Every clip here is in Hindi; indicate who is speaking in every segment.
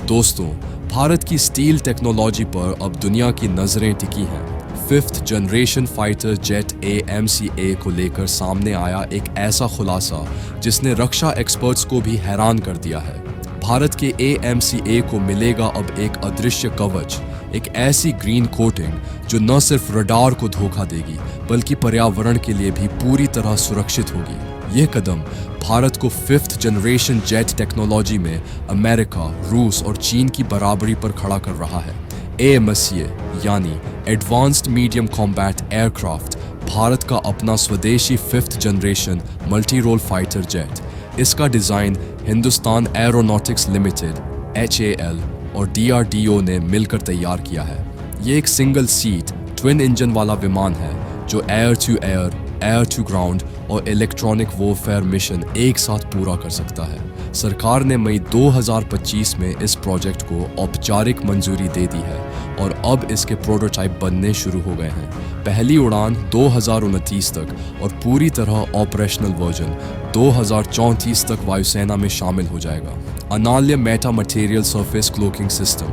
Speaker 1: दोस्तों, भारत की स्टील टेक्नोलॉजी पर अब दुनिया की नजरें टिकी हैं। 5th generation fighter jet AMCA को लेकर सामने आया एक ऐसा खुलासा जिसने रक्षा एक्सपर्ट्स को भी हैरान कर दिया है। भारत के AMCA को मिलेगा अब एक अदृश्य कवच, एक ऐसी ग्रीन कोटिंग जो न सिर्फ रडार को धोखा देगी बल्कि पर्यावरण के लिए भी पूरी तरह सुरक्षित होगी। यह कदम भारत को 5th जनरेशन जेट टेक्नोलॉजी में अमेरिका, रूस और चीन की बराबरी पर खड़ा कर रहा है। AMCA यानी advanced medium combat aircraft Bharat का अपना स्वदेशी 5th generation multi role fighter jet. इसका design Hindustan aeronautics limited HAL और DRDO ने मिलकर तैयार किया है। ये एक सिंगल सीट ट्विन इंजन वाला विमान है जो air to air, air to ground और इलेक्ट्रॉनिक वॉरफेयर मिशन एक साथ पूरा कर सकता है। सरकार ने मई 2025 में इस प्रोजेक्ट को औपचारिक मंजूरी दे दी है और अब इसके प्रोटोटाइप बनने शुरू हो गए हैं। पहली उड़ान 2029 तक और पूरी तरह ऑपरेशनल वर्जन 2034 तक वायुसेना में शामिल हो जाएगा। Analya meta material surface cloaking system.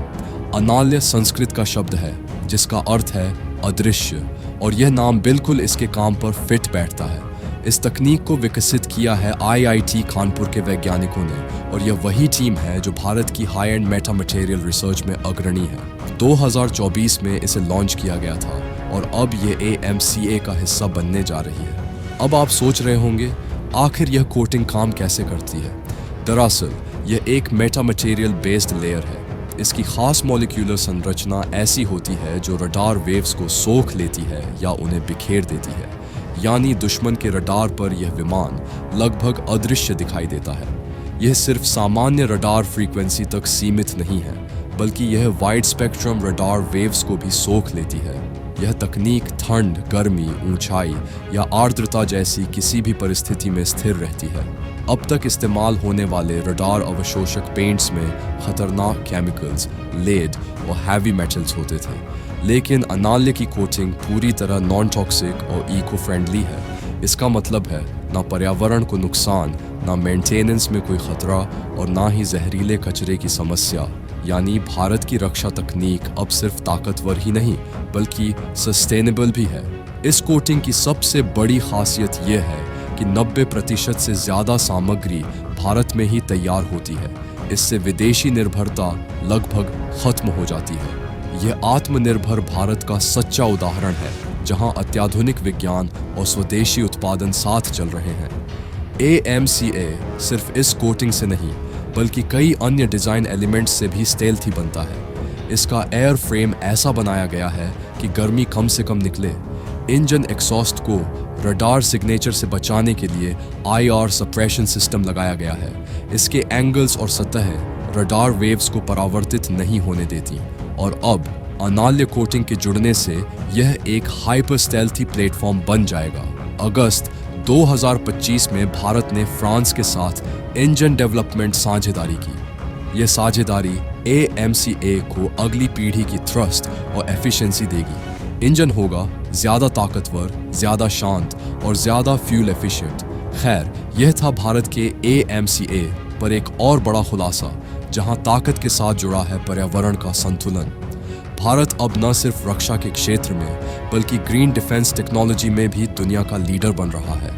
Speaker 1: Analya Sanskrit का शब्द है जिसका अर्थ है अदृश्य, और यह नाम बिल्कुल इसके काम पर फिट बैठता है। इस तकनीक को विकसित किया है IIT कानपुर के वैज्ञानिकों ने, और यह वही टीम है जो भारत की high and Meta material research में अग्रणी है। 2024 में इसे लॉन्च किया गया था और अब ये AMCA का हिस्सा बनने जा रही है। अब आप सोच रहे होंगे, आखिर यह कोटिंग काम कैसे करती है? दरअसल यह एक मेटा मटेरियल बेस्ड लेयर है। इसकी खास मॉलिक्यूलर संरचना ऐसी होती है जो रडार वेव्स को सोख लेती है या उन्हें बिखेर देती है, यानी दुश्मन के रडार पर यह विमान लगभग अदृश्य दिखाई देता है। यह सिर्फ सामान्य रडार फ्रीक्वेंसी तक सीमित नहीं है, बल्कि यह वाइड स्पेक्ट्रम रडार वेव्स को भी सोख लेती है। यह तकनीक ठंड, गर्मी, ऊंचाई या आर्द्रता जैसी किसी भी परिस्थिति में स्थिर रहती है। अब तक इस्तेमाल होने वाले रडार अवशोषक पेंट्स में खतरनाक केमिकल्स, लेड और हैवी मेटल्स होते थे, लेकिन अनाल्य की कोटिंग पूरी तरह नॉन टॉक्सिक और इको फ्रेंडली है। इसका मतलब है ना पर्यावरण को नुकसान, ना मेंटेनेंस में कोई खतरा और ना ही जहरीले कचरे की समस्या। यानी भारत की रक्षा तकनीक अब सिर्फ ताकतवर ही नहीं बल्कि सस्टेनेबल भी है। इस कोटिंग की सबसे बड़ी खासियत यह है कि 90% से ज़्यादा सामग्री भारत में ही तैयार होती है। इससे विदेशी निर्भरता लगभग खत्म हो जाती है। यह आत्मनिर्भर भारत का सच्चा उदाहरण है, जहां अत्याधुनिक विज्ञान और स्वदेशी उत्पादन साथ चल रहे हैं। AMCA सिर्फ इस कोटिंग से नहीं बल्कि कई अन्य डिज़ाइन एलिमेंट्स से भी स्टेल्थी बनता है। इसका एयर फ्रेम ऐसा बनाया गया है कि गर्मी कम से कम निकले। इंजन एग्जॉस्ट को रडार सिग्नेचर से बचाने के लिए IR सप्रेशन सिस्टम लगाया गया है। इसके एंगल्स और सतहें रडार वेव्स को परावर्तित नहीं होने देती, और अब अनाल्य कोटिंग के जुड़ने से यह एक हाइपर स्टेल्थी प्लेटफॉर्म बन जाएगा। अगस्त 2025 में भारत ने फ्रांस के साथ इंजन डेवलपमेंट साझेदारी की। यह साझेदारी AMCA को अगली पीढ़ी की थ्रस्ट और एफिशिएंसी देगी। इंजन होगा ज़्यादा ताकतवर, ज़्यादा शांत और ज़्यादा फ्यूल एफिशिएंट। खैर, यह था भारत के AMCA पर एक और बड़ा खुलासा, जहां ताकत के साथ जुड़ा है पर्यावरण का संतुलन। भारत अब न सिर्फ रक्षा के क्षेत्र में बल्कि ग्रीन डिफेंस टेक्नोलॉजी में भी दुनिया का लीडर बन रहा है।